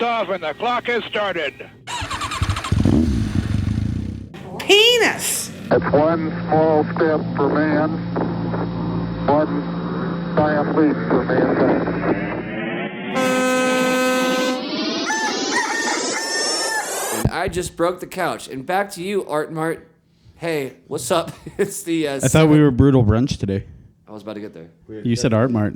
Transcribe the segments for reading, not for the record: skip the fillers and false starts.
off and the clock has started. Penis! It's one small step for man, one giant leap for mankind. And I just broke the couch. And back to you, Art Mart. Hey, what's up? It's the. I thought we were Brutal Brunch today. I was about to get there. You said Art Mart.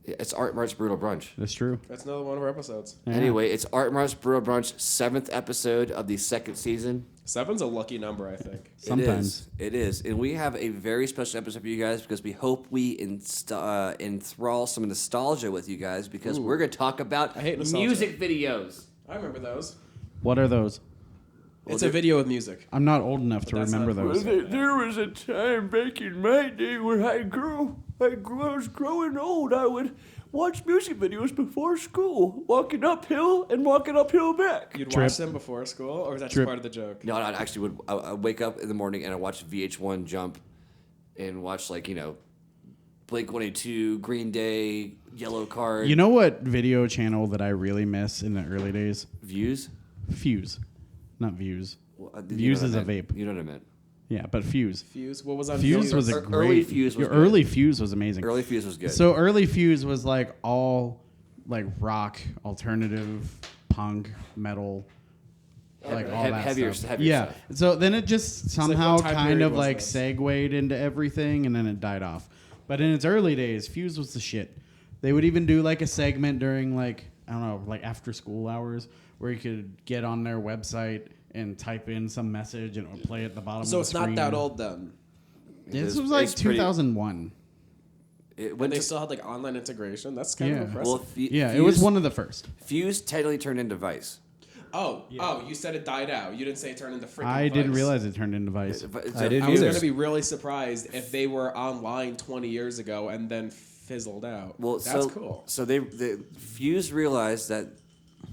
It's Art Mart's Brutal Brunch. That's true. That's another one of our episodes. Yeah. Anyway, it's Art Mart's Brutal Brunch, 7th episode of the 2nd season. 7's a lucky number, I think. Sometimes. It is. And we have a very special episode for you guys because we hope we enthrall some nostalgia with you guys because we're going to talk about I hate nostalgia. music videos. I remember those. What are those? It's a video with music. I'm not old enough to that's remember not- those. There was a time back in my day when I was growing old. I would watch music videos before school, walking uphill and walking uphill back. You'd Trip. watch them before school, or was that just Trip. part of the joke? No, I actually would. I'd wake up in the morning and I'd watch VH1 Jump and watch, Blink-182, Green Day, Yellow Card. You know what video channel that I really miss in the early days? Views? Fuse. Not Views. Well, Views is a vape. You know what I meant. Yeah, but Fuse. Fuse? What was on Fuse was a Early great... Fuse was your good. early Fuse was amazing. Early Fuse was good. So early Fuse was like all like rock, alternative, punk, metal, like all that heavier stuff. stuff. Yeah. So then it just somehow what time kind period of was like this? segued into everything, and then it died off. But in its early days, Fuse was the shit. They would even do like a segment during like I don't know, like after school hours, where you could get on their website and type in some message and it would play at the bottom. So of it's the screen. not that old then. This It's- was like it's pretty- 2001. It And went they to, still had like online integration. That's kind Yeah. of impressive. well, Yeah, Fuse, it was one of the first. Fuse technically turned into Vice. Oh, you said it died out. You didn't say it turned into freaking I didn't Vice. realize it turned into Vice. I didn't I was either. going to be really surprised if they were online 20 years ago and then fizzled out. Well, That's so, cool. So they Fuse realized that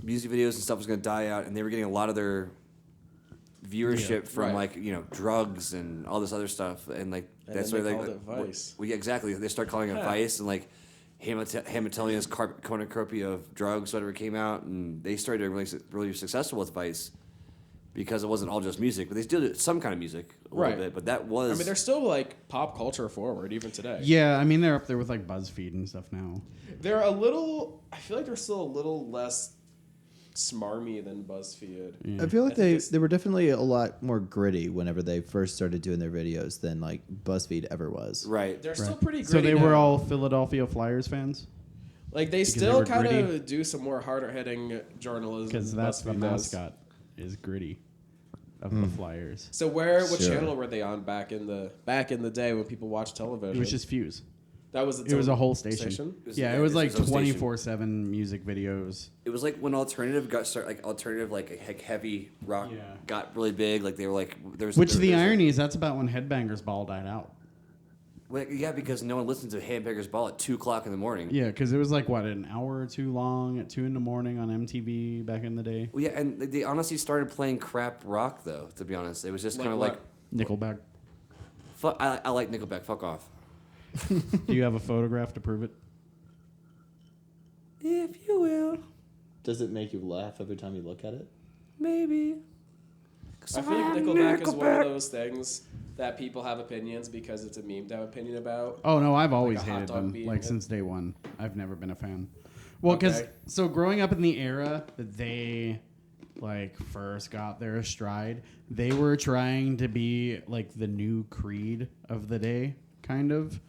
music videos and stuff was going to die out, and they were getting a lot of their viewership from right. drugs and all this other stuff, and that's why then they they called it Vice. Well, yeah, exactly. They start calling it Vice, and Hamiltonian's cornucopia of drugs, whatever came out, and they started really successful with Vice because it wasn't all just music, but they still did some kind of music a Right. little bit. But that was. I mean, they're still like pop culture forward even today. Yeah, I mean they're up there with like BuzzFeed and stuff now. They're a little. I feel like they're still a little less smarmy than BuzzFeed. I feel like I think they were definitely a lot more gritty whenever they first started doing their videos than like BuzzFeed ever was. right. They're still pretty gritty. So they were now. all Philadelphia Flyers fans like they they still were kind gritty? of do some more harder hitting journalism. because than that's the BuzzFeed does. mascot is Gritty of the Flyers. So what Sure. channel were they on back in the day when people watched television? It was just Fuse. that was It was a whole station. Yeah, it was like its own station. 24/7 music videos. It was like when alternative heavy rock Yeah. got really big. Like they were like there was Which there the was irony is that's about when Headbangers Ball died out. yeah, because no one listened to Hamburger's Ball at 2:00 in the morning. Yeah, because it was like what an hour or two long at 2 a.m. on MTV back in the day. Well, yeah, and they honestly started playing crap rock though. To be honest, it was just kind of like, Nickelback. I like Nickelback. Fuck off. Do you have a photograph to prove it? If you will, Does it make you laugh every time you look at it? maybe. I feel like Nickelback is one of those things that people have opinions because it's a meme to have opinion about. Oh no, I've always a hot hated dog them. being Like hit. since day one, I've never been a fan. Well, because Okay. so growing up in the era that they like first got their stride, they were trying to be like the new Creed of the day, kind of.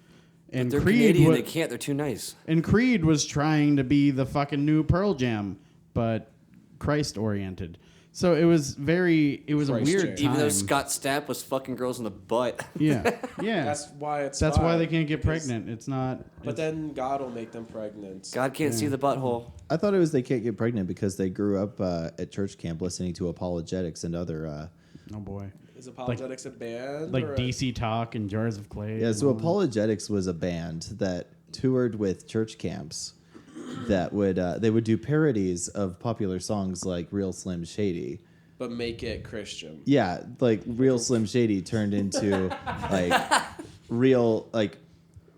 And They're Creed Canadian. wa- They can't. They're too nice. and Creed was trying to be the fucking new Pearl Jam, but Christ oriented. So it was a Christ weird Jam. time. Even though Scott Stapp was fucking girls in the butt. yeah, yeah. That's why it's That's fine, why they can't get 'cause- pregnant. It's not. But it's- then God will make them pregnant. God can't see the butthole. I thought it was they can't get pregnant because they grew up at church camp listening to apologetics and other. oh boy. Is Apologetics a band? Like or a- DC Talk and Jars of Clay. Yeah, and so all that. apologetics was a band that toured with church camps that would they would do parodies of popular songs like Real Slim Shady. but make it Christian. Yeah, like Real Slim Shady turned into like real like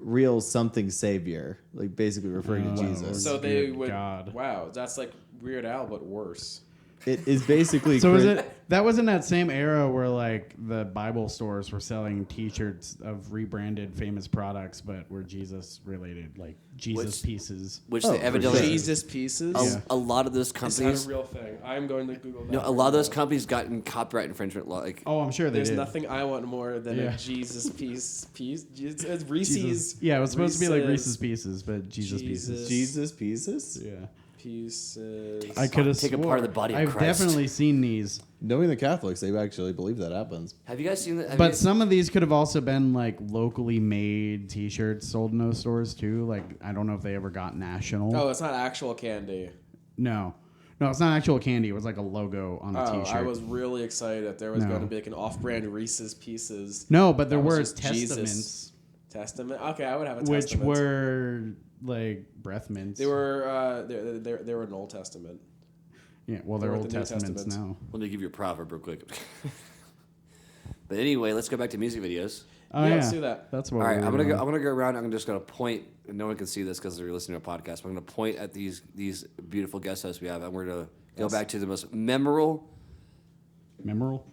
real something savior, like basically referring to Jesus. So they Good would. God. Wow, that's like Weird Al, but worse. It is basically. So was it that was in that same era where like the Bible stores were selling T-shirts of rebranded famous products, but were Jesus related, like Jesus pieces. Which Oh, they for evidently sure. Jesus pieces. Yeah. a lot of those Is that companies. a real thing? I'm going to Google that. No, a right lot of those now. companies got in copyright infringement law. Like, Oh, I'm sure they There's did. nothing I want more than Yeah. a Jesus piece. It's Reese's. Jesus. Yeah, it was supposed to be like Reese's Pieces, but Jesus Pieces. Jesus pieces? Yeah. Pieces. I could have Take apart swore. the body of I've Christ. definitely seen these. Knowing the Catholics, they actually believe that happens. have you guys seen that? Have you But guys- some of these could have also been like locally made T-shirts sold in those stores too. Like I don't know if they ever got national. Oh, it's not actual candy. No, it's not actual candy. It was like a logo on a Oh, T-shirt. I was really excited that there was No. going to be like an off-brand Reese's Pieces No, but there That was were just Jesus. testaments, Testament. Okay, I would have a which Testament. were like breath mints. They were they were an Old Testament. yeah. Well, they're they were Old the New Testaments Testaments. now. Let me give you a proverb real quick. But anyway, let's go back to music videos. Oh Yeah, let's do that. That's what. All right, we I'm were gonna go. doing. I'm gonna go around. I'm just gonna point. And no one can see this because they're listening to a podcast. But I'm gonna point at these beautiful guest hosts we have, and we're gonna go back to the most memorable. Memorable.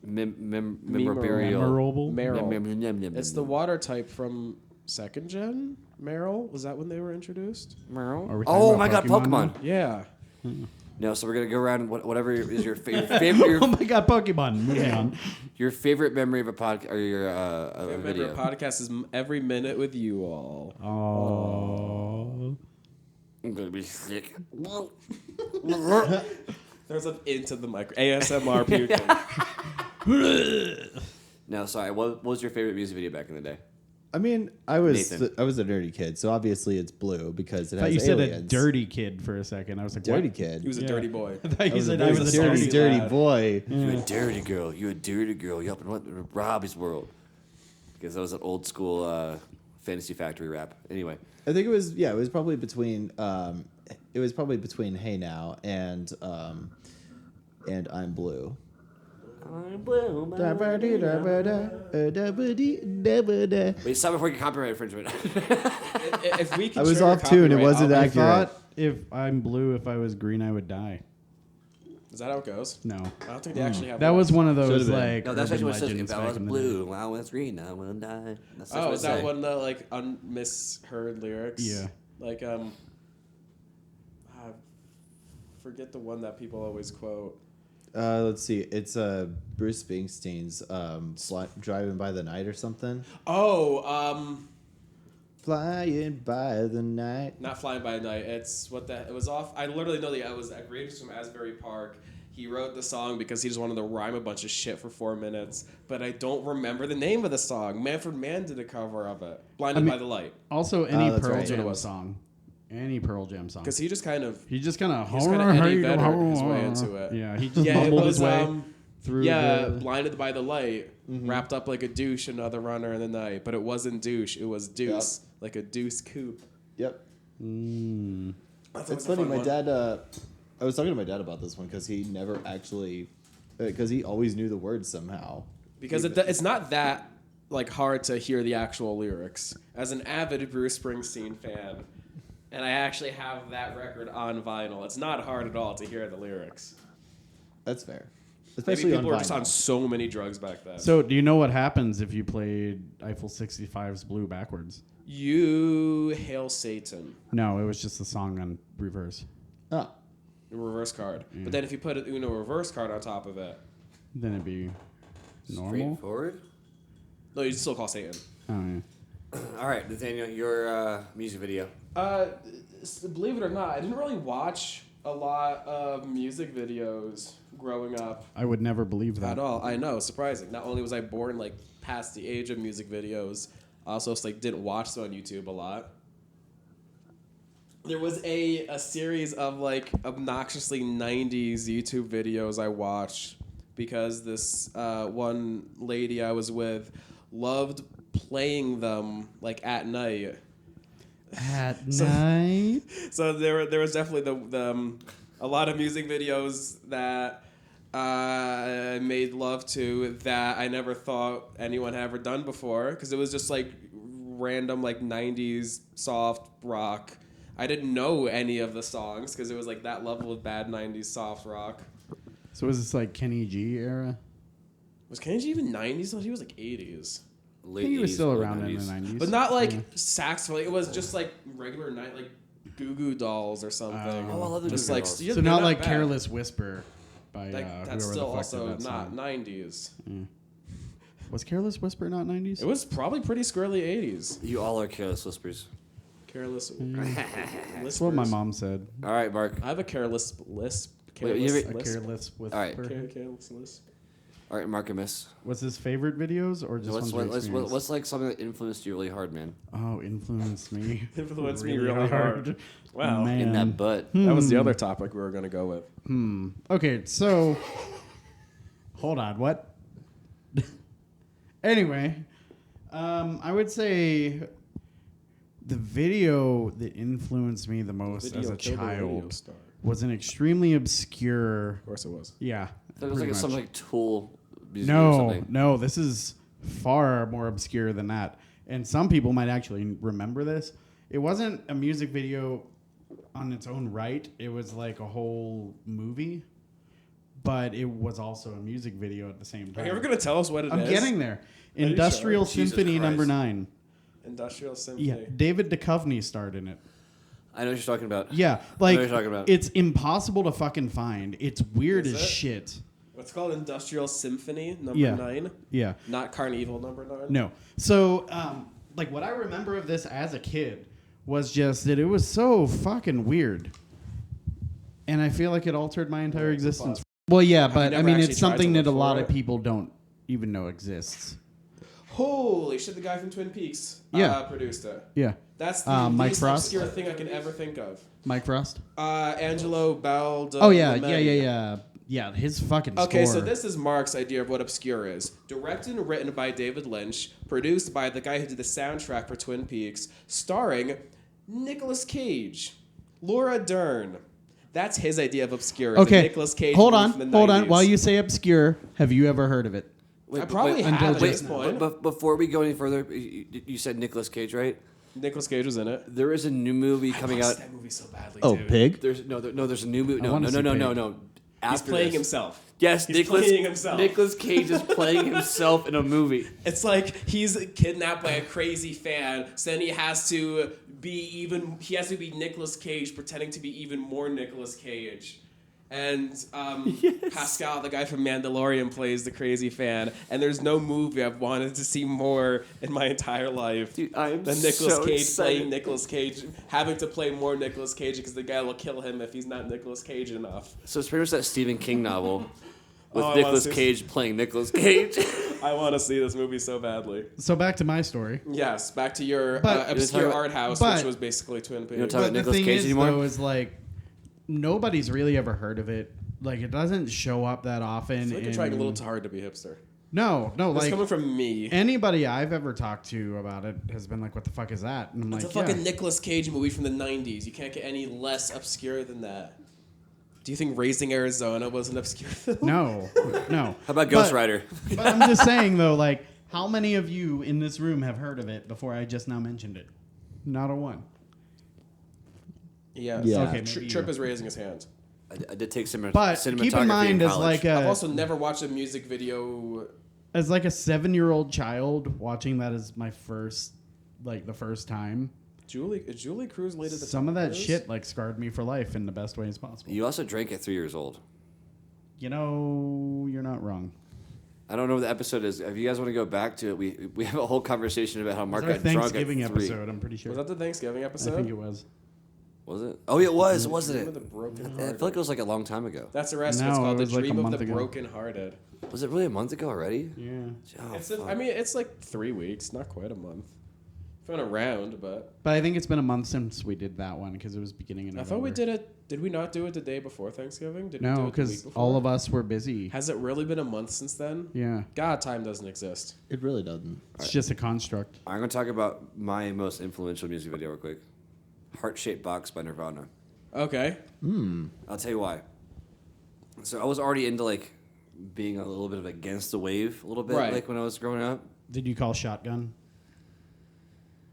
Memorable. Meryl. It's the water type from Second Gen. Meryl, was that when they were introduced? Are we talking Oh about my God, Pokemon! now? Yeah. No, so we're gonna go around. Whatever is your favorite, Oh my God, Pokemon! Moving on. your favorite memory of a podcast or your a Remember, video. a podcast is every minute with you all. Oh. I'm gonna be sick. There's an into the mic. ASMR puking. No, sorry. What was your favorite music video back in the day? I mean, I was Nathan. I was a nerdy kid, so obviously it's blue because it I thought has you said aliens. a dirty kid for a second. I was like, dirty what? kid. He was a Yeah. dirty boy. I thought you said I I was was a a dirty, salty dirty lad. boy. You a dirty girl. You a dirty girl. You up in what? Robbie's world. Because that was an old school Fantasy Factory rap. Anyway. I think it was it was probably between Hey Now and I'm Blue. Wait, stop before you copyright infringement. If we can I was trigger off tune, it copyright, wasn't I'll- I accurate. thought if I'm blue, if I was green, I would die. Is that how it goes? No. I don't think they actually have That was one of those Should've been. like No, that's urban actually what it says. legends If I back was in the blue, I was green, I would die. That's Oh, what is it that say. one the like misheard lyrics? Yeah. Like I forget the one that people always quote. Let's see. It's Bruce Springsteen's Driving by the Night or something. Oh, Flying by the night. not Flying by Night. It's what that it was off. I literally know it was Graves from Asbury Park. He wrote the song because he just wanted to rhyme a bunch of shit for 4 minutes, but I don't remember the name of the song. Manfred Mann did a cover of it. Blinded by the Light. Also, any that's Pearl right. Jam It was. song. Any Pearl Jam song. Because he just kind of He just kind of Eddie Vedder his way into it. Yeah, he just Yeah, it mumbled was his way through the... Blinded by the Light, wrapped up like a douche, another runner in the night. But it wasn't douche, it was deuce, like a deuce coupe. Yep. That's It's a funny. fun My one. dad. I was talking to my dad about this one because he never actually, because he always knew the words somehow. Because it's not that like hard to hear the actual lyrics. As an avid Bruce Springsteen fan, and I actually have that record on vinyl, it's not hard at all to hear the lyrics. That's fair. Maybe Especially people on were just vinyl. on so many drugs back then. So, do you know what happens if you played Eiffel 65's Blue backwards? You hail Satan. No, it was just the song on reverse. Ah, Reverse card. But then if you put an Uno reverse card on top of it, Then it'd be normal. Straightforward. no, you still call Satan. Oh, yeah. All right, Nathaniel, your music video. Believe it or not, I didn't really watch a lot of music videos growing up I would never believe that. at all. I know, surprising. Not only was I born like past the age of music videos, I also like didn't watch them on YouTube a lot. There was a series of like obnoxiously 90s YouTube videos I watched because this one lady I was with loved playing them like at night. At night? So there was definitely the a lot of music videos that I made love to that I never thought anyone had ever done before because it was just like random like 90s soft rock. I didn't know any of the songs because it was like that level of bad 90s soft rock. So was this like Kenny G era? Was Kenny G even 90s? I thought he was like 80s. I think he was still around in the 90s. But not like saxophone. It was just like regular night, like Goo Goo Dolls or something. Oh, I love the just Goo Goo like Dolls. yeah, So they're not like bad. Careless Whisper by Like, whoever that's the still fuck also did that not song. 90s. Was Careless Whisper not 90s? It was probably pretty squirrely 80s. You all are careless whispers. Careless. That's what my mom said. All right, Mark. I have a careless lisp. Wait, you Careless have A lisp. Careless Whisper. All right. Careless lisp. All right, Markimus. What's his favorite videos or just What's like something that influenced you really hard, man? Oh, influenced me. Influenced me really hard. Wow. Man. In that butt. That was the other topic we were going to go with. Okay, so hold on, what? Anyway, I would say the video that influenced me the most Video as a killed the radio child star. was an extremely obscure. Of course it was. Yeah, That was pretty like some much. like Tool music or No, something. no, this is far more obscure than that. And some people might actually remember this. It wasn't a music video on its own right. It was like a whole movie, but it was also a music video at the same time. Are you ever going to tell us what it is? I'm getting there. you Industrial sure? Jesus Symphony Christ. number 9. Industrial Symphony. Yeah, David Duchovny starred in it. I know what you're talking about. Yeah, I like know what you're talking about. it's impossible to fucking find. It's weird Is as it? shit. What's called Industrial Symphony number Yeah. 9? Yeah. Not Carnival number 9? No. So, like, what I remember of this as a kid was just that it was so fucking weird. And I feel like it altered my entire existence. Well, yeah, but I never mean, actually it's tried something to that a look lot for of it? people don't even know exists. Holy shit, the guy from Twin Peaks Yeah. produced it. Yeah. That's the Mike least Frost? obscure thing I can ever think of. Mike Frost? Angelo Baldo. Oh, yeah. Yeah, his fucking Okay, score. so this is Mark's idea of what obscure is. Directed and written by David Lynch, produced by the guy who did the soundtrack for Twin Peaks, starring Nicolas Cage, Laura Dern. That's his idea of obscure. Okay, Nicolas Cage hold movie on, from the hold on. 90s. While you say obscure, have you ever heard of it? Wait, I probably have until at just this now. point. But before we go any further, you said Nicolas Cage, right? Nicolas Cage was in it. There is a new movie coming out. That movie so badly, Oh, dude. Pig? There's a new movie. No, wanna see Pig. no. He's After playing this. himself. Yes, He's playing himself. Nicolas Cage is playing himself in a movie. It's like he's kidnapped by a crazy fan, so then he has to be Nicolas Cage pretending to be even more Nicolas Cage. And Pascal, the guy from Mandalorian, plays the crazy fan. And there's no movie I've wanted to see more in my entire life Dude, I am than Nicolas so Cage excited. playing Nicolas Cage, having to play more Nicolas Cage because the guy will kill him if he's not Nicolas Cage enough. So it's pretty much that Stephen King novel with Oh, I Nicolas wanna see- Cage playing Nicolas Cage. I want to see this movie so badly. So back to my story. Yes, back to your But- obscure But- art house, but- which was basically Twin Peaks. don't talk about But the Nicolas thing Cage is, anymore? though, is like nobody's really ever heard of it. Like it doesn't show up that often. I feel like you're in- trying a little too hard to be hipster. No, It's like coming from me. anybody I've ever talked to about it has been like, "What the fuck is that?" And I'm It's like, a fucking yeah. Nicolas Cage movie from the 90s. You can't get any less obscure than that. Do you think Raising Arizona was an obscure film? No. How about Ghost But- Rider? But I'm just saying though, like, how many of you in this room have heard of it before I just now mentioned it? Not a one. Yes. Yeah. Okay, maybe Trip you. is raising his hand. I did take But cinematography keep in mind, in as college. like I've a also never watched a music video. as like a 7-year-old child watching that as my first, like the first time. Is Julie Cruz later the Some of that Cruise? shit like scarred me for life in the best ways possible. You also drank at 3 years old. You know, you're not wrong. I don't know what the episode is. If you guys want to go back to it, we have a whole conversation about how Mark It's our got drunk at Thanksgiving 3. episode, I'm pretty sure. Was that the Thanksgiving I episode? think it was. Was it? Oh, yeah, it was, wasn't Dream of the it? Broken I feel Hearted. like it was like a long time ago. That's the rest of No, it's called it The was like a Dream of month the ago. Broken Hearted. Was it really a month ago already? Yeah. Oh, It's fuck. it's like 3 weeks, not quite a month. It's been around, but But I think it's been a month since we did that one because it was beginning of I November. thought we did it. Did we not do it the day before Thanksgiving? Did we do No, it the week because before? all of us were busy. Has it really been a month since then? Yeah. God, time doesn't exist. It really doesn't. It's just a construct. I'm going to talk about my most influential music video real quick. Heart-Shaped Box by Nirvana. Okay. I'll tell you why. So I was already into like being a little bit of against the wave a little bit, Right. like when I was growing up. Did you call Shotgun?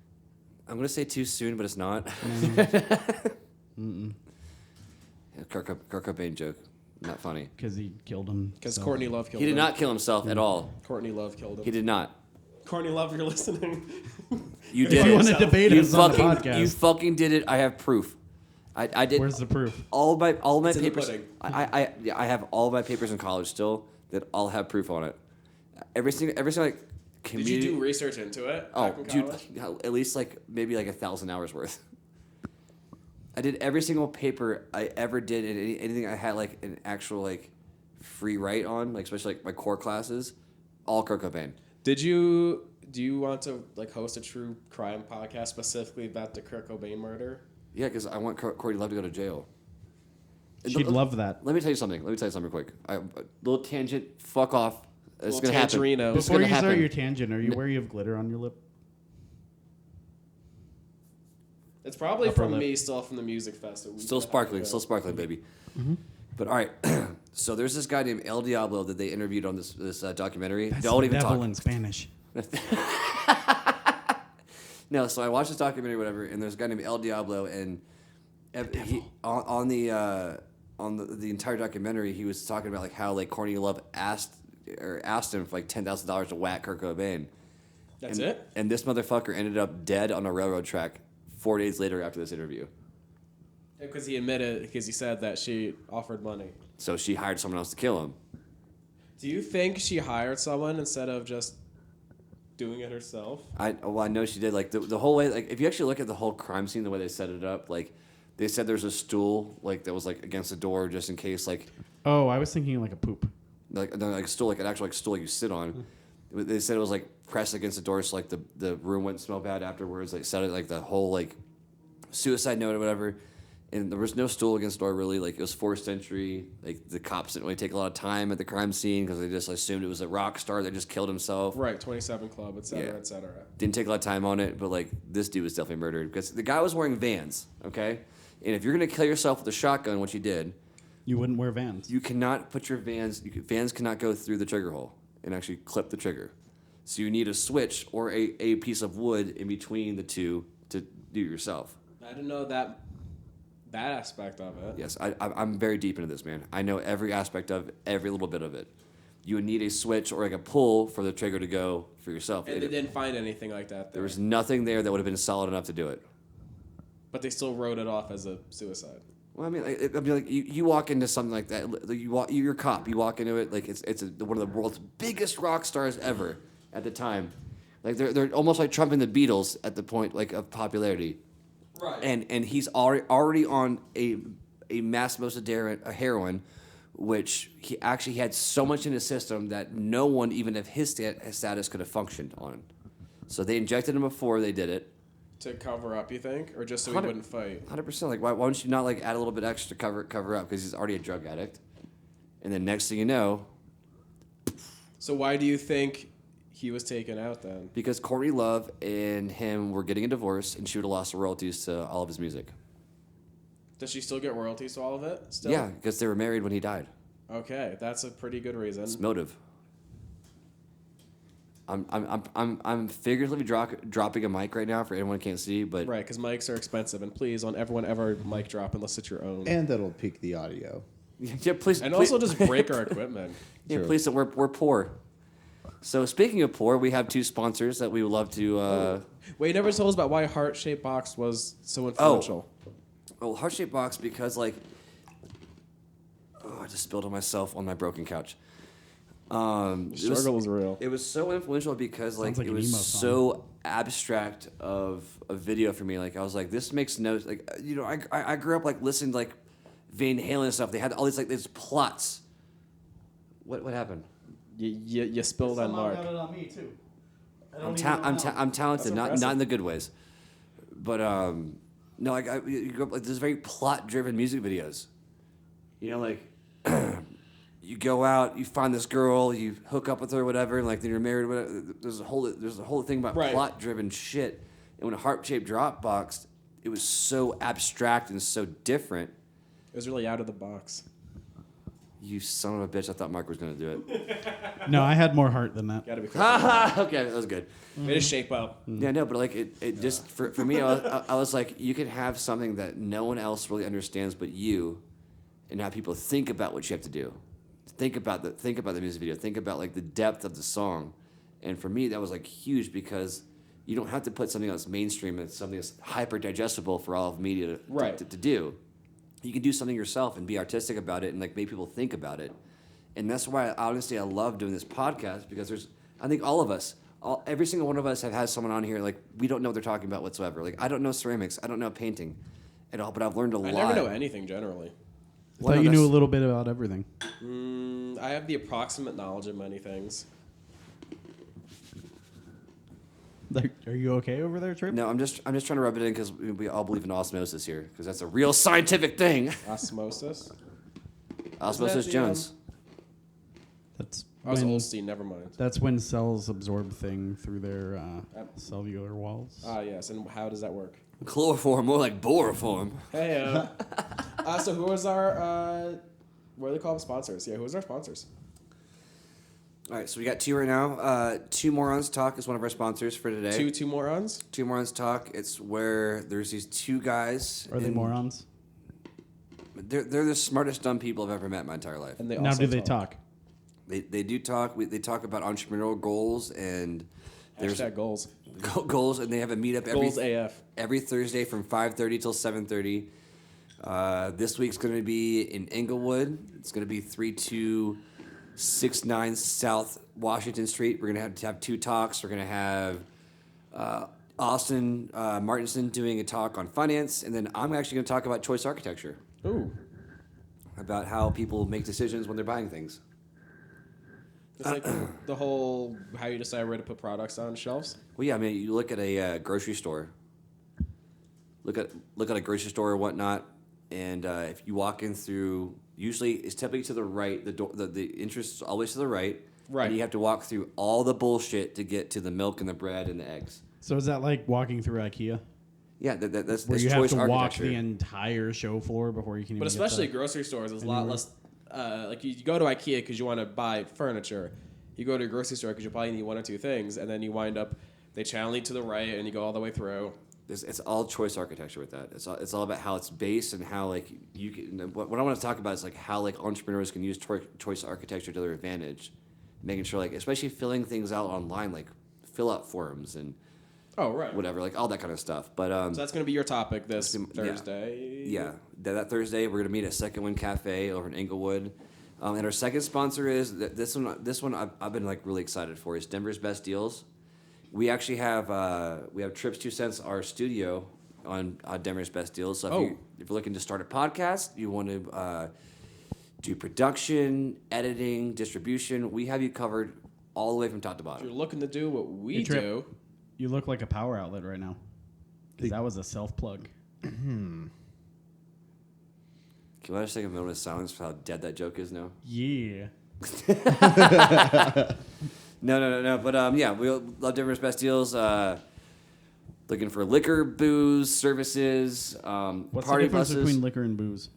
Yeah, I'm gonna say too soon, but it's not. Kurt Cobain joke, not funny. Because he killed him. Because Courtney Love killed He him. did not kill himself at all. Courtney Love killed him. He did not. Courtney Love, you're listening. You If did you it. want to debate You us on the fucking, podcast, you fucking did it. I have proof. I did. where's the proof? all my It's in the papers? pudding. I have all my papers in college still that all have proof on it. Every single like Did community. you do research into it? Oh, back in dude, college? at least maybe 1,000 hours worth. I did every single paper I ever did, and anything I had like an actual free write on, especially my core classes, all Kurt Cobain. Do you want to host a true crime podcast specifically about the Kurt Cobain murder? Yeah, because I want Courtney Love to go to jail. She'd love that. Let me tell you something real quick. Little tangent. Fuck off. It's Little gonna happen. tangerino. It's Before gonna you start happen. your tangent, are you aware you have glitter on your lip? It's probably Upper from lip. me, still from the music fest. Still sparkling, baby. Mm-hmm. But all right, so there's this guy named El Diablo that they interviewed on this documentary. That's Don't the even devil talk. in Spanish. No, so I watched this documentary, whatever, and there's a guy named El Diablo, and he on the entire documentary, he was talking about how Courtney Love asked him for $10,000 to whack Kurt Cobain. That's and, it? And this motherfucker ended up dead on a railroad track 4 days later after this interview. Because he admitted, because he said that she offered money. So she hired someone else to kill him. Do you think she hired someone instead of just doing it herself? I know she did. The whole way, if you actually look at the whole crime scene, the way they set it up, they said there's a stool that was against the door just in case Oh, I was thinking like a poop. a stool an actual stool you sit on. They said it was pressed against the door so the room wouldn't smell bad afterwards. They said it the whole suicide note or whatever. And there was no stool against the door really. It was forced entry. The cops didn't really take a lot of time at the crime scene because they just assumed it was a rock star that just killed himself. Right, 27 Club, et cetera, Yeah. et cetera. Didn't take a lot of time on it, but this dude was definitely murdered because the guy was wearing Vans. Okay, and if you're gonna kill yourself with a shotgun, which he did, You wouldn't wear Vans. you cannot put your Vans. Vans cannot go through the trigger hole and actually clip the trigger. So you need a switch or a piece of wood in between the two to do it yourself. I didn't know that aspect of it. Yes, I'm very deep into this, man. I know every aspect of every little bit of it. You would need a switch or a pull for the trigger to go for yourself. And they didn't find anything like that There was nothing there that would have been solid enough to do it. But they still wrote it off as a suicide. Well, I mean, you walk into something like that. You're a cop. You walk into it it's one of the world's biggest rock stars ever at the time. They're almost trumping the Beatles at the point of popularity. Right. And he's already on a mass dose of heroin, which he actually had so much in his system that no one even of his status could have functioned on. So they injected him before they did it. To cover up, you think? Or just so he wouldn't fight? 100%. Why don't you not add a little bit extra to cover up? Because he's already a drug addict. And then next thing you know, So why do you think he was taken out then? because Courtney Love and him were getting a divorce, and she would have lost the royalties to all of his music. Does she still get royalties to all of it? Still? Yeah, because they were married when he died. Okay, that's a pretty good reason. It's motive. I'm figuratively dropping a mic right now for anyone who can't see, but Right, because mics are expensive, and please don't everyone ever mic drop unless it's your own. And that'll peak the audio. yeah, please. And please- also just break our equipment. yeah, True. please. We're poor. So speaking of poor, we have two sponsors that we would love to. Wait, you never told us about why Heart Shaped Box was so influential. Well, heart shaped box because I just spilled on myself on my broken couch. The struggle is real. It was so influential because Sounds like it an was emo song. so abstract of a video for me. I was like, this makes no I grew up listening to Van Halen and stuff. They had all these plots. What happened? You spilled on Mark. got it on me too. I'm talented, not impressive. in the good ways. But no, you grew up there's very plot driven music videos. You go out, you find this girl, you hook up with her, whatever, and then you're married. Whatever. There's a whole thing about Right. plot-driven shit. And when a heart-shaped Dropbox, it was so abstract and so different. It was really out of the box. You son of a bitch! I thought Mark was gonna do it. No, I had more heart than that. Gotta be careful. Okay, that was good. Way to shape up. Yeah, no, but like it just for me, I was like, you can have something that no one else really understands but you, and have people think about what you have to do. Think about the music video. Think about like the depth of the song, and for me, that was like huge because you don't have to put something that's mainstream and something that's hyper digestible for all of media to do. You can do something yourself and be artistic about it and like make people think about it. And that's why honestly I love doing this podcast because I think all of us, every single one of us have had someone on here like we don't know what they're talking about whatsoever. Like I don't know ceramics, I don't know painting at all, but I've learned a lot. I never know anything generally. I thought you knew a little bit about everything. I have the approximate knowledge of many things. Are you okay over there, Trip? No, I'm just trying to rub it in because we all believe in osmosis here because that's a real scientific thing. Osmosis? Osmosis Jones. That's I was when, Olstein, never mind. that's when cells absorb thing through their cellular walls. Ah, yes. And how does that work? Chloroform, more like boroform. Hey, so who was our, what do they call them, sponsors? Yeah, who was our sponsors? All right, so we got two right now. Two Morons Talk is one of our sponsors for today. Two morons? Two Morons Talk. It's where there's these two guys. Are they morons? They're the smartest dumb people I've ever met in my entire life. And they Now, also do they talk? They do talk. They talk about entrepreneurial goals and there's Hashtag goals. goals, and they have a meetup Goals AF. every Thursday from 5:30 till 7:30. This week's going to be in Inglewood. It's going to be 3269 South Washington Street. We're going to have two talks. We're going to have Austin Martinson doing a talk on finance, and then I'm actually going to talk about choice architecture. Ooh. About how people make decisions when they're buying things. It's like the whole how you decide where to put products on shelves. Well, yeah, I mean, you look at a grocery store. Look at a grocery store or whatnot, and if you walk in through, usually it's typically to the right. The entrance is always to the right. Right. And you have to walk through all the bullshit to get to the milk and the bread and the eggs. So is that like walking through IKEA? Yeah, that's Where you choice have to walk architecture. the entire show floor before you can But even especially get grocery stores, there's a lot less. Like you go to IKEA because you want to buy furniture. You go to a grocery store because you probably need one or two things, and then you wind up they channel you to the right, and you go all the way through. It's all choice architecture with that. It's all about how it's based and how like you can. What I want to talk about is like how like entrepreneurs can use choice architecture to their advantage, making sure like especially filling things out online like fill out forms and Oh right. whatever like all that kind of stuff. But So that's going to be your topic this Yeah. Thursday. yeah, that Thursday we're gonna meet at Second Wind Cafe over in Inglewood. And our second sponsor is this one I've been like really excited for is Denver's Best Deals. We actually have Trips 2 Cents, our studio on Denver's Best Deals. So if you're looking to start a podcast, you want to do production, editing, distribution, we have you covered all the way from top to If bottom. you're looking to do what we Hey, Trip. do, You look like a power outlet right now. 'Cause that was a self plug. Can I just take a moment of silence for how dead that joke is now? Yeah. No. But yeah, we love Denver's Best Deals. Looking for liquor, booze, services, What's party the difference buses. between liquor and booze?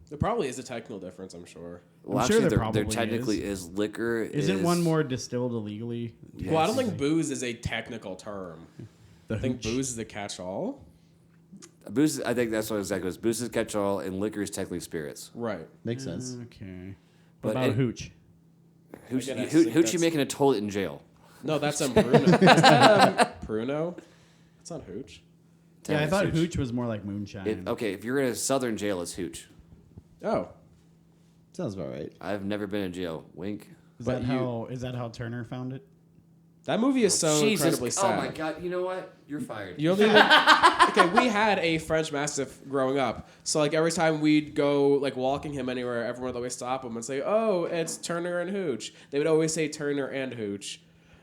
there probably is a technical difference, I'm sure. Well, I'm actually, sure there there probably technically is liquor. Isn't one more distilled illegally? Well, I don't think booze is a technical term. The I think hooch? booze is a catch-all. Booze. I think that's what exactly was. Booze is catch-all, and liquor is technically spirits. Right. Makes sense. Okay. But What about it- hooch? Hooch, Again, I hooch, think hooch you that's- making a toilet in jail? No, that's Bruno. Is that Bruno? That's not hooch. Yeah, I It's thought hooch was more like moonshine. Okay, if you're in a southern jail, it's hooch. Oh. Sounds about right. I've never been in jail. Wink. Is but that how Turner found it? That movie is so incredibly sad. Oh my god! You know what? You're fired. You don't even. Okay, we had a French Mastiff growing up, so like every time we'd go like walking him anywhere, everyone would always stop him and say, "Oh, it's Turner and Hooch." They would always say Turner and Hooch.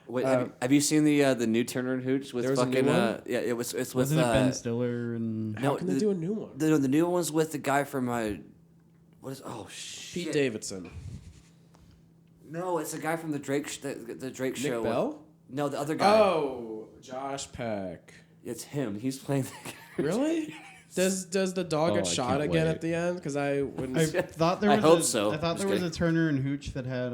Wait, have you seen the new Turner and Hooch with There was a new fucking? one? Yeah, it's with. Wasn't it Ben Stiller and How can they do a new one? The new one was with the guy from what is? Oh shit! Pete Davidson. No, it's the guy from the Drake the Drake Nick show. Bell? No, the other guy. Oh, Josh Peck. It's him. He's playing. The Really? Does the dog Oh, get I shot can't again wait. at the end? Because I wouldn't. I thought there I was hope a, so. I thought Just there was a kidding. Turner and Hooch that had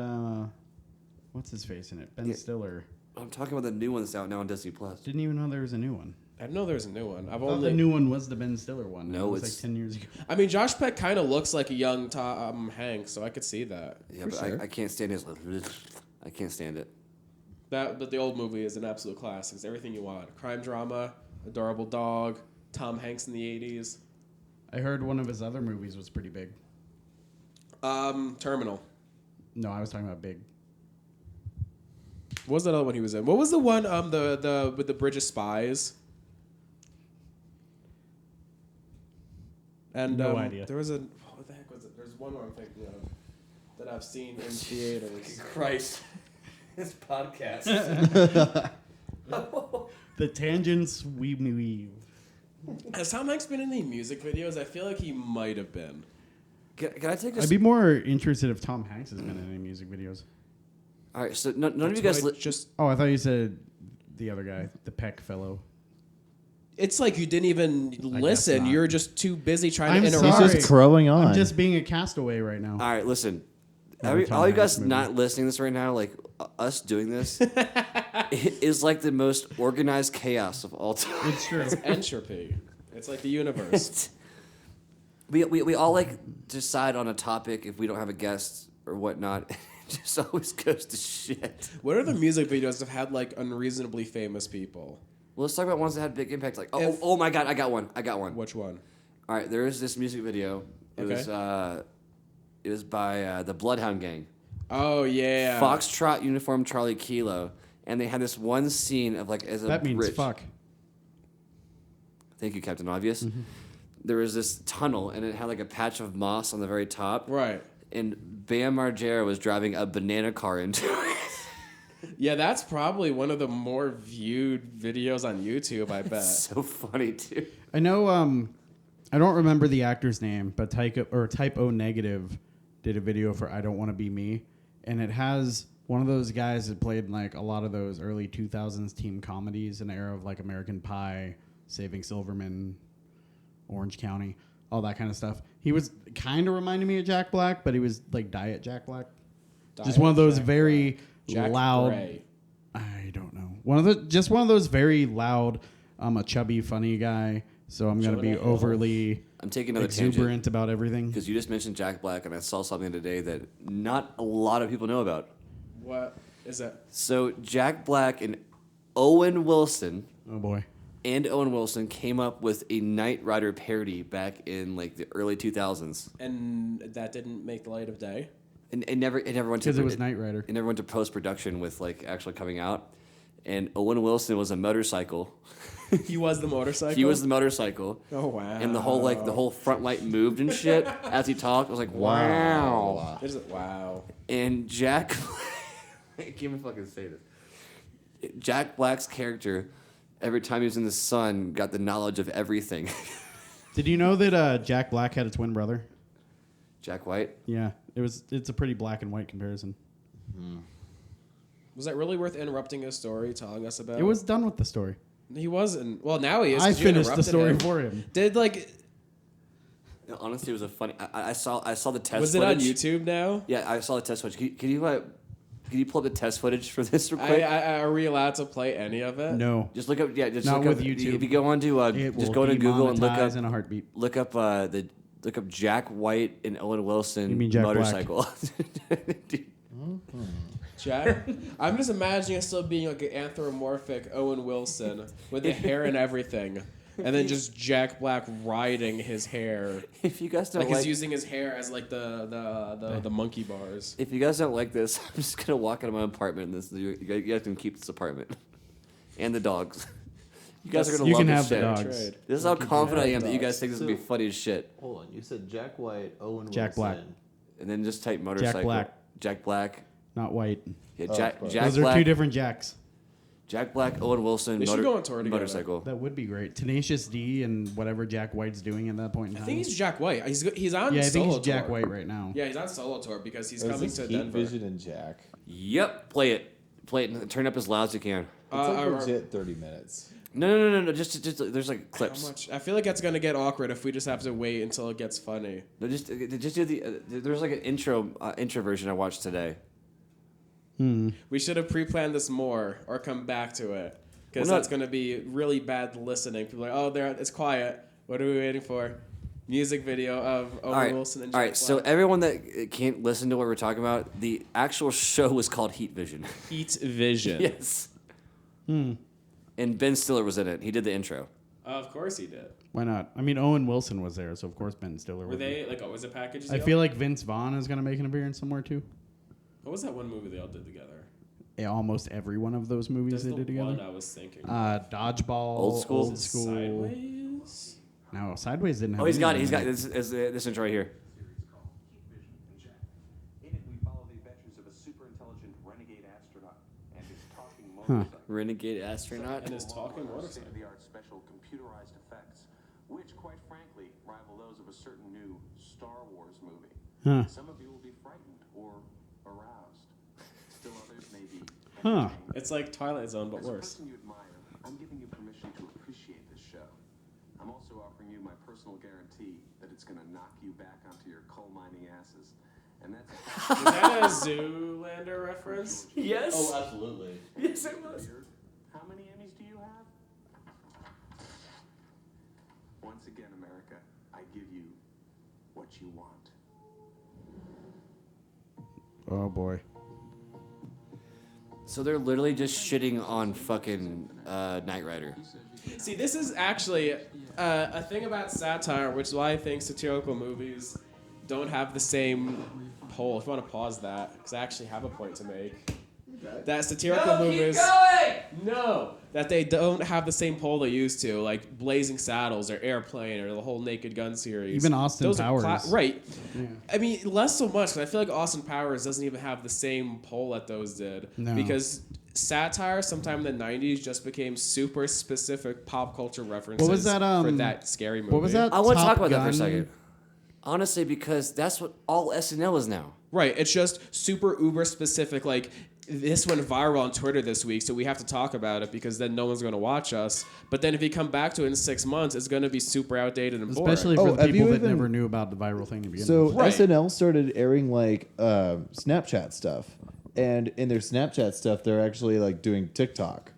what's his face in it? Ben Yeah. Stiller. I'm talking about the new one that's out now on Disney Plus. Didn't even know there was a new one. I know there's a new one. I thought the new one was the Ben Stiller one. No, it was it's- like 10 years ago. I mean, Josh Peck kind of looks like a young Tom Hanks, so I could see that. Yeah, For but sure. I can't stand his. I can't stand it. But the old movie is an absolute classic. It's everything you want: crime drama, adorable dog, Tom Hanks in the '80s. I heard one of his other movies was pretty big. Terminal. No, I was talking about Big. What was that other one he was in? What was the one the with the Bridge of Spies? And No idea. There was a what the heck was it? There's one more I'm thinking of that I've seen in theaters. Christ, this podcast. The tangents we weave. Has Tom Hanks been in any music videos? I feel like he might have been. Can I take a? I'd be more interested if Tom Hanks has been in any music videos. All right, so none of you That's guys. why just Oh, I thought you said the other guy, the Peck fellow. it's like you didn't even guess listen. not. You're just too busy trying I'm to He's interrupt. sorry. just crowing on. I'm just being a castaway right now. All right, listen. Every Tom All you Hanks guys movie. not listening to this right now, like us doing this, is like the most organized chaos of all time. It's true. Entropy. It's like the universe. We all like decide on a topic if we don't have a guest or whatnot. It just always goes to shit. What are the music videos that have had like unreasonably famous people? Well, let's talk about ones that had big impact. Like, If- oh my god, I got one. Which one? All right, there is this music video. It was by the Bloodhound Gang. Oh yeah. Foxtrot Uniform Charlie Kilo, and they had this one scene of like as a That means bridge. fuck. Thank you, Captain Obvious. There was this tunnel, and it had like a patch of moss on the very top. Right. And Bam Margera was driving a banana car into it. Yeah, that's probably one of the more viewed videos on YouTube, I bet. So funny, too. I know. I don't remember the actor's name, but Type O Negative did a video for "I Don't Want to Be Me," and it has one of those guys that played in like a lot of those early 2000s team comedies, an era of like American Pie, Saving Silverman, Orange County, all that kind of stuff. He was kind of reminding me of Jack Black, but he was like Diet Jack Black. Just one of those very Jack loud. Gray. I don't know. One of those very loud. I'm a chubby, funny guy, so I'm gonna be overly I'm taking another tangent exuberant about everything. because you just mentioned Jack Black, and I saw something today that not a lot of people know about. What is that? So Jack Black and Owen Wilson Oh boy. came up with a Knight Rider parody back in like the early 2000s. And that didn't make the light of day. And it never went to Because it was Knight Rider. It never went to post production with like actually coming out. And Owen Wilson was a motorcycle. He was the motorcycle. He was the motorcycle. Oh wow. And the whole front light moved and shit as he talked. I was like, wow. Wow. And Jack, I can't even fucking say this. Jack Black's character, every time he was in the sun, got the knowledge of everything. Did you know that Jack Black had a twin brother? Jack White. Yeah, it's a pretty black and white comparison. Was that really worth interrupting his story, telling us about? It was done with the story. He wasn't. Well, now he is. I 'cause you finished the interrupted story him. for him. Did like? No, honestly, it was a funny. I saw the test. Was it on footage. YouTube now? Yeah, I saw the test footage. Can you pull up the test footage for this real quick? Are we allowed to play any of it? No, Just look up. Yeah, just Not look with up. YouTube. If you go on to it just will go to Google and look demonetize up in a heartbeat. look up Jack White and Owen Wilson You mean Jack Black. motorcycle. Dude, Jack. I'm just imagining it still being like an anthropomorphic Owen Wilson with the hair and everything, and then just Jack Black riding his hair. if you guys don't Like like, he's using his hair as like the monkey bars. if you guys don't like this, I'm just gonna walk out of my apartment. And you guys can keep this apartment and the dogs. You guys are gonna You love can this have the shit. dogs. Trade. This is how confident I am that you dogs. guys think this is gonna be funny as shit. Hold on, you said Jack White, Owen Jack Black. Wilson. And then just type motorcycle. Black. Jack Black. Not white. Yeah, Oh, Jack. of course. Jack Those Black. are two different Jacks. Jack Black, Owen Wilson, They should go on tour together. motorcycle. That would be great. Tenacious D and whatever Jack White's doing at that point in I time. think he's Jack White. He's on. yeah, I think solo he's Jack tour. White right now. Yeah, he's on solo tour because he's Or is coming this to Heat Denver. Vision and Jack. Yep, play it and turn up as loud as you can. It's like Uh, legit 30 minutes. No. Just there's like How clips. much? I feel like it's gonna get awkward if we just have to wait until it gets funny. No, just do the. There's like an intro version I watched today. We should have pre-planned this more or come back to it because Well, no. that's gonna be really bad listening. People are like, oh, there, it's quiet. What are we waiting for? Music video of Owen All right, Wilson and all Jack right. So Black. everyone that can't listen to what we're talking about, the actual show was called Heat Vision. Heat Vision. Yes. And Ben Stiller was in it. He did the intro. Of course he did. Why not? I mean, Owen Wilson was there, so of course Ben Stiller Were was. they like, oh, was it package I deal? feel like Vince Vaughn is gonna make an appearance somewhere too. What was that one movie they all did together? Yeah, almost every one of those movies That's they the did together. one I was thinking. Dodgeball, Old School? Old School. Sideways. No, Sideways didn't have. Oh, he's got any it. of He's them got in it. this intro right here. Series called Heat Vision and Jack. In it, we follow the adventures of a super intelligent renegade astronaut and his talking motorcycle. Renegade astronaut. And his talking motorcycle. State-of-the-art special computerized effects, which, quite frankly, rival those of a certain new Star Wars movie. Huh. Some of you will be frightened or aroused. Still others may be Huh. entertained. It's like Twilight Zone, but As a worse. person you admire, I'm giving you permission to appreciate this show. I'm also offering you my personal guarantee that it's going to knock you back onto your coal mining asses. And that's Is that a Zoolander reference? Yes. absolutely. Yes, it was. How many Emmys do you have? Once again, America, I give you what you want. Oh boy. So they're literally just shitting on fucking Knight Rider. See, this is actually a thing about satire, which is why I think satirical movies don't have the same pull. If you want to pause that, because I actually have a point to make. That satirical movies, that they don't have the same pull they used to, like Blazing Saddles or Airplane or the whole Naked Gun series. Even Austin Those are Powers. right. Yeah. I mean, less so much, because I feel like Austin Powers doesn't even have the same pull that those did. No. Because satire sometime in the 90s just became super specific pop culture references What was that, for that scary movie. What was that? I want to Top talk about that for a Gun? second. Honestly, because that's what all SNL is now. Right, it's just super uber specific. Like, this went viral on Twitter this week, so we have to talk about it because then no one's going to watch us. But then if you come back to it in 6 months, it's going to be super outdated and Especially boring. for the have people you that even- never knew about the viral thing to begin So with. Right. SNL started airing like Snapchat stuff, and in their Snapchat stuff, they're actually like doing TikTok.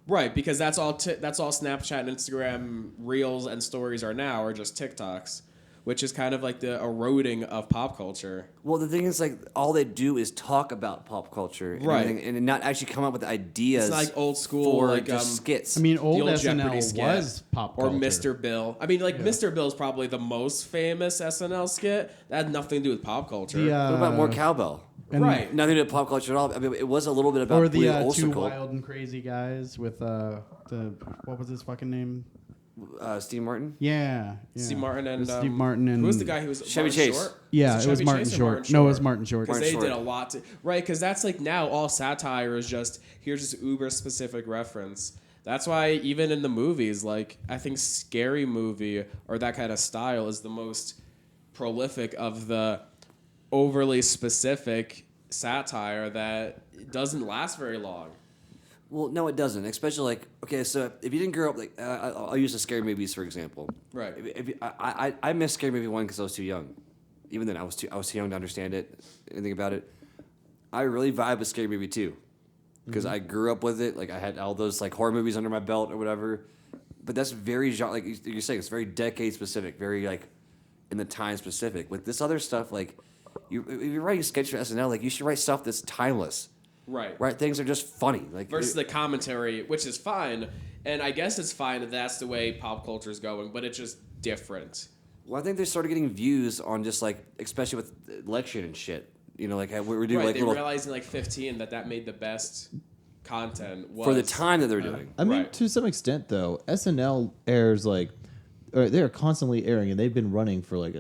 Right, because that's all Snapchat and Instagram Reels and stories are now, are just TikToks, which is kind of like the eroding of pop culture. Well, the thing is, like, all they do is talk about pop culture, and Right. everything, and not actually come up with ideas. It's not like old school, for like, just skits. I mean, The old Jeopardy SNL skit, was pop or culture. Mr. Bill. I mean, like Mr. Bill's probably the most famous SNL skit. That had nothing to do with pop culture. The, what about more cowbell? and- right. Nothing to do with pop culture at all. I mean, it was a little bit about Or Blue the two Oyster Cult. wild and crazy guys with the what was his fucking name? Steve Martin. Yeah. Steve Martin and Steve Martin and who was the guy who was Chevy Martin Chase. Short? Yeah, Was it was Chevy Martin Chase or Short. No, it was Martin Short. Because Martin they did Short. a lot to right. Because that's like now all satire is just here's this uber specific reference. That's why even in the movies, like I think Scary Movie or that kind of style is the most prolific of the overly specific satire that doesn't last very long. Well, no, it doesn't. Especially like, okay, so if you didn't grow up like, I'll use the scary movies for example. Right. I missed Scary Movie 1 because I was too young. Even then, I was too young to understand it, anything about it. I really vibe with Scary Movie 2 because I grew up with it. Like I had all those like horror movies under my belt or whatever. But that's very like you're saying, it's very decade specific, very like in the time specific. With this other stuff, like if you're writing sketch for SNL, like you should write stuff that's timeless. Right. Right, things are just funny. Like Versus the commentary, which is fine, and I guess it's fine that that's the way pop culture is going, but it's just different. Well, I think they started getting views on just like, especially with election and shit. You know, like we're doing Right, like they little realized in like 15 that made the best content was, for the time that they're doing. I mean, Right. to some extent, though, SNL airs like, or they're constantly airing, and they've been running for like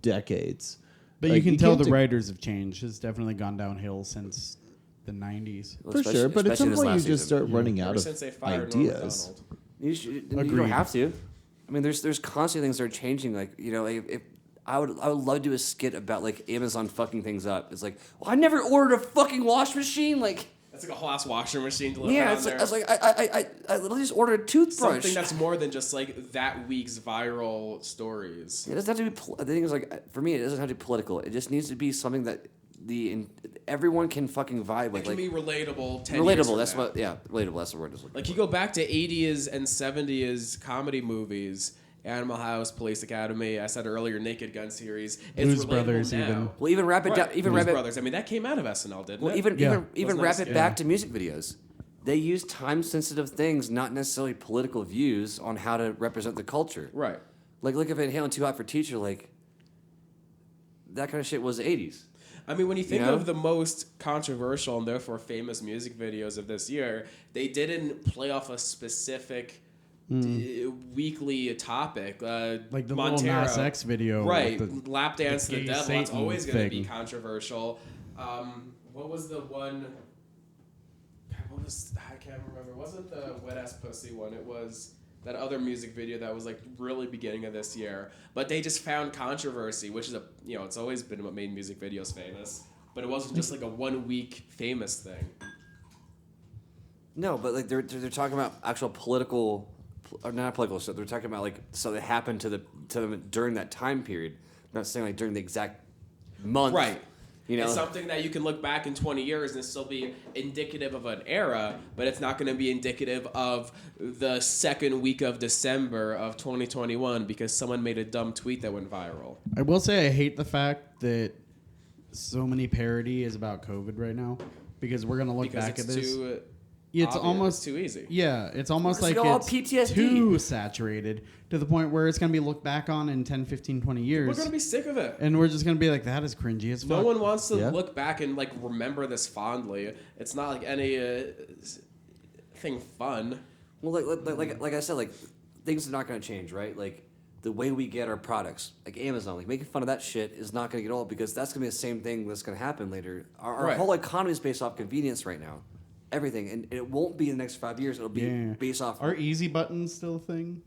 decades. But Like, you can tell can't the do- writers have changed. It's definitely gone downhill since the 90s. Well, for especially- sure. But at especially some this point, you last just season. start running out Ever of since they fired Norm ideas. Macdonald. You Agreed. don't have to. I mean, there's constantly things that are changing. Like you know, like, if I would love to do a skit about like Amazon fucking things up. It's like, well, I never ordered a fucking wash machine. Like It's like a whole ass washing machine delivered Yeah, on it's there. like, I was like, I literally just ordered a toothbrush. Something that's more than just like that week's viral stories. It doesn't have to be. The thing is, like, for me, it doesn't have to be political. It just needs to be something that everyone can fucking vibe with. It can like, be relatable. 10 years relatable. from That's now. what. Yeah, relatable. That's the word. Like you go back to 80s and 70s comedy movies, Animal House, Police Academy. I said earlier, Naked Gun series. It's Blues relatable Brothers, now. even. Well, even wrap it down. Even Blues wrap it. Brothers. I mean, that came out of SNL, didn't Well, it? even Yeah. even Wasn't wrap that it back to music videos. They use time sensitive things, not necessarily political views, on how to represent the culture. Right. Like, look at Van Halen, Too Hot for Teacher. Like, that kind of shit was the 80s. I mean, when you think You know? of the most controversial and therefore famous music videos of this year, they didn't play off a specific weekly topic. Like the Montero, little Nas X video. right? with the- Lap Dance to the gay Devil. That's Satan always going to be thing. controversial. What was the one? What was I can't remember. It wasn't the Wet Ass Pussy one. It was that other music video that was like really beginning of this year. But they just found controversy, which is it's always been what made music videos famous. But it wasn't just like a 1 week famous thing. No, but like they're talking about actual political, or not political stuff. They're talking about like stuff that happened to them during that time period. I'm not saying like during the exact month. Right. You know, It's something that you can look back in 20 years and still be indicative of an era, but it's not going to be indicative of the second week of December of 2021 because someone made a dumb tweet that went viral. I will say I hate the fact that so many parody is about COVID right now because we're gonna look Because back it's at this. too It's obvious, almost it's too easy. Yeah, it's almost It's like all it's PTSD. too saturated to the point where it's going to be looked back on in 10, 15, 20 years. We're going to be sick of it. and we're just going to be like, that is cringy as fuck. No one wants to Yeah. look back and like remember this fondly. It's not like any thing fun. well, like I said, like things are not going to change, right? Like the way we get our products, like Amazon, like making fun of that shit is not going to get old because that's going to be the same thing that's going to happen later. Our Right. whole economy is based off convenience right now. Everything, and it won't be in the next 5 years. It'll be Yeah. based off. Are easy buttons still a thing?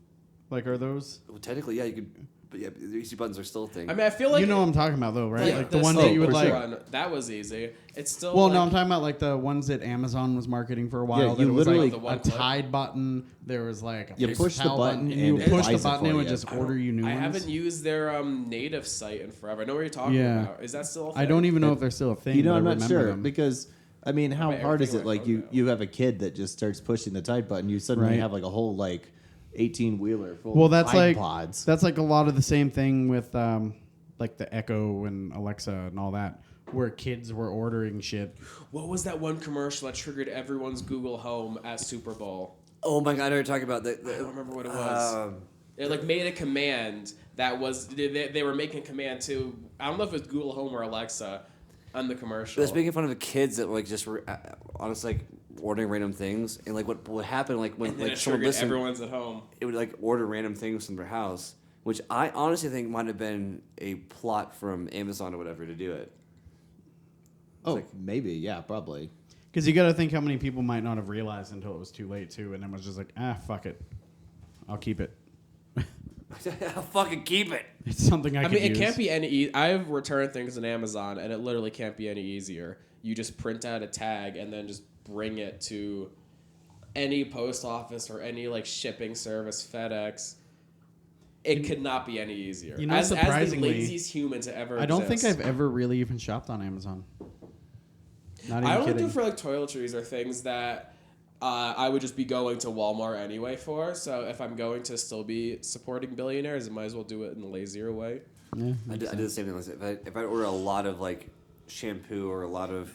Like, are those? Well, technically, yeah, you could. But yeah, the easy buttons are still a thing. I mean, I feel like you know what I'm talking about, though, right? Yeah, Like the one that you would for like. sure. One, that was easy. It's still Well, like, no, I'm talking about like the ones that Amazon was marketing for a while. Yeah, that you it was literally- like The one a clip. Tide button. There was like a You paper push the towel button and you and it push the buys it button for and it would you. just order you new I ones. haven't used their native site in forever. I know what you're talking Yeah. about. Is that still a thing? I don't even know if they're still a thing. You know, but I'm I not remember sure them. because I mean, how bet hard is everything it? Like on you phone now. you have a kid that just starts pushing the Tide button, you suddenly Right. have like a whole like 18-wheeler full Well, of that's like iPods. that's like a lot of the same thing with like the Echo and Alexa and all that, where kids were ordering shit. What was that one commercial that triggered everyone's Google Home at Super Bowl? oh my god, I know what you're talking about. I don't remember what it was. It like made a command that was they were making a command to I don't know if it was Google Home or Alexa on the commercial. It was making fun of the kids that like just were honestly like ordering random things, and like what happened like when and then like it someone triggered listened, everyone's at home. it would like order random things from their house, which I honestly think might have been a plot from Amazon or whatever to do it. Oh, maybe, yeah, probably. Because you got to think how many people might not have realized until it was too late too, and then was just like, fuck it, I'll keep it. I'll fucking keep it. It's something I I could mean, it use. can't be any. I've returned things on Amazon, and it literally can't be any easier. You just print out a tag and then just bring it to any post office or any like shipping service, FedEx. It could not be any easier. You know, as the surprisingly, laziest human to ever. I don't think exist. I've ever really even shopped on Amazon. Not even I only kidding. do for like toiletries or things that I would just be going to Walmart anyway for. So if I'm going to still be supporting billionaires, I might as well do it in a lazier way. Yeah, I do the same thing. If I order a lot of like shampoo or a lot of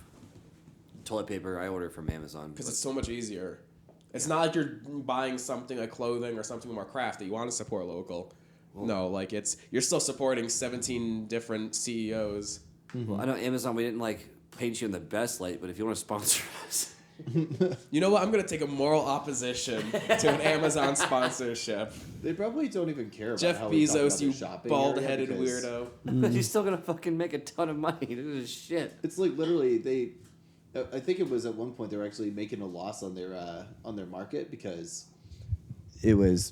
toilet paper, I order from Amazon Because it's so much easier. It's not like you're buying something like clothing or something more crafty. You want to support local. No, like you're still supporting 17 different CEOs. Well, I know Amazon. We didn't like paint you in the best light, but if you want to sponsor us, You know what? I'm going to take a moral opposition to an Amazon sponsorship. They probably don't even care about Jeff how we talk about Bezos, their you shopping bald-headed area because weirdo. you're still gonna fucking make a ton of money. This is shit. It's like literally I think it was at one point they were actually making a loss on their market because it was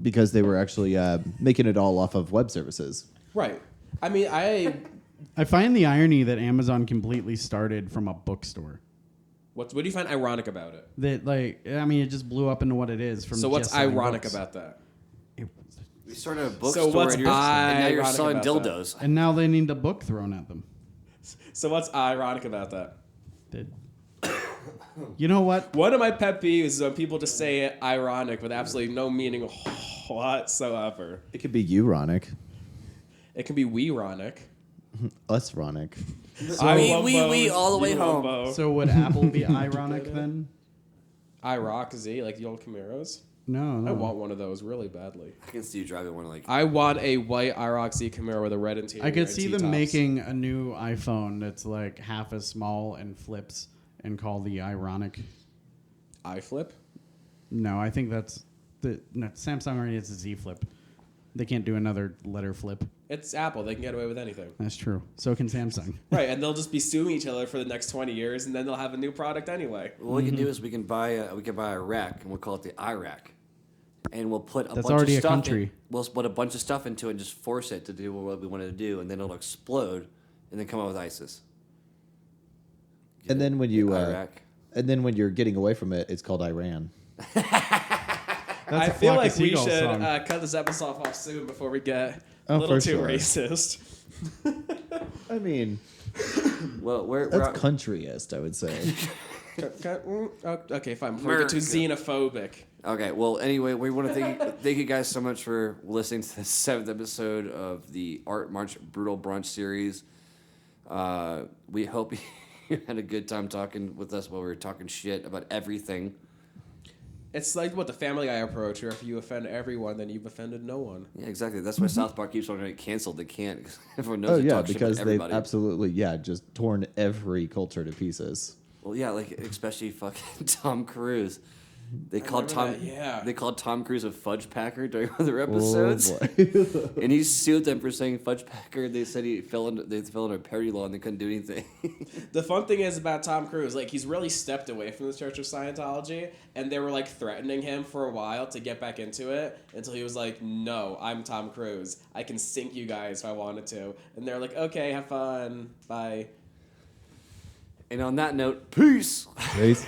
because they were actually making it all off of web services. Right. I mean, I find the irony that Amazon completely started from a bookstore. What do you find ironic about it? That like, I mean, it just blew up into what it is. From So what's just selling ironic books. about that? It- You started a bookstore what's and now you're ironic selling about that? dildos. And now they need a book thrown at them. So what's ironic about that? That- you know what? One of my pet peeves is when people just say it ironic with absolutely no meaning whatsoever. It could be euronic, It can be we-ronic. us-ronic. We all the way home. So would Apple be ironic then? iRock-Z, like the old Camaros. No. I want one of those really badly. I can see you driving one like. I want a white iRock-Z Camaro with a red interior. I could and see them T-tops. making a new iPhone that's like half as small and flips and call the ironic. iFlip. No, I think that's Samsung already has a Z Flip. They can't do another letter flip. It's Apple. They can get away with anything. That's true. So can Samsung. Right, and they'll just be suing each other for the next 20 years, and then they'll have a new product anyway. What we can do is we can buy a rack and we'll call it the iRack, and we'll put a That's bunch already of a stuff country. We'll put a bunch of stuff into it and just force it to do what we wanted to do, and then it'll explode, and then come out with ISIS. And then when you Iraq. and then when you're getting away from it, it's called Iran. That's I a feel Flock of like we Seagulls should song. cut this episode off soon before we get a Oh, little for too sure. racist. I mean, Well, we're that's countryist, I would say. Okay, fine. Before we get too xenophobic. Okay, well, anyway, we want to thank you guys so much for listening to the 7th episode of the Art Mart Brutal Brunch series. We hope you had a good time talking with us while we were talking shit about everything. It's like what the Family Guy approach, where if you offend everyone, then you've offended no one. Yeah, exactly. That's why South Park keeps on getting canceled. They can't. 'Cause everyone knows Oh they yeah, talk shit because about they've everybody. absolutely just torn every culture to pieces. Well, yeah, like especially fucking Tom Cruise. They called Tom. remember that, yeah. They called Tom Cruise a fudge packer during one of their episodes, Oh boy. and he sued them for saying fudge packer. They said they fell under parody law and they couldn't do anything. The fun thing is about Tom Cruise, like he's really stepped away from the Church of Scientology, and they were like threatening him for a while to get back into it until he was like, "No, I'm Tom Cruise. I can sink you guys if I wanted to." And they're like, "Okay, have fun, bye." And on that note, peace. Peace.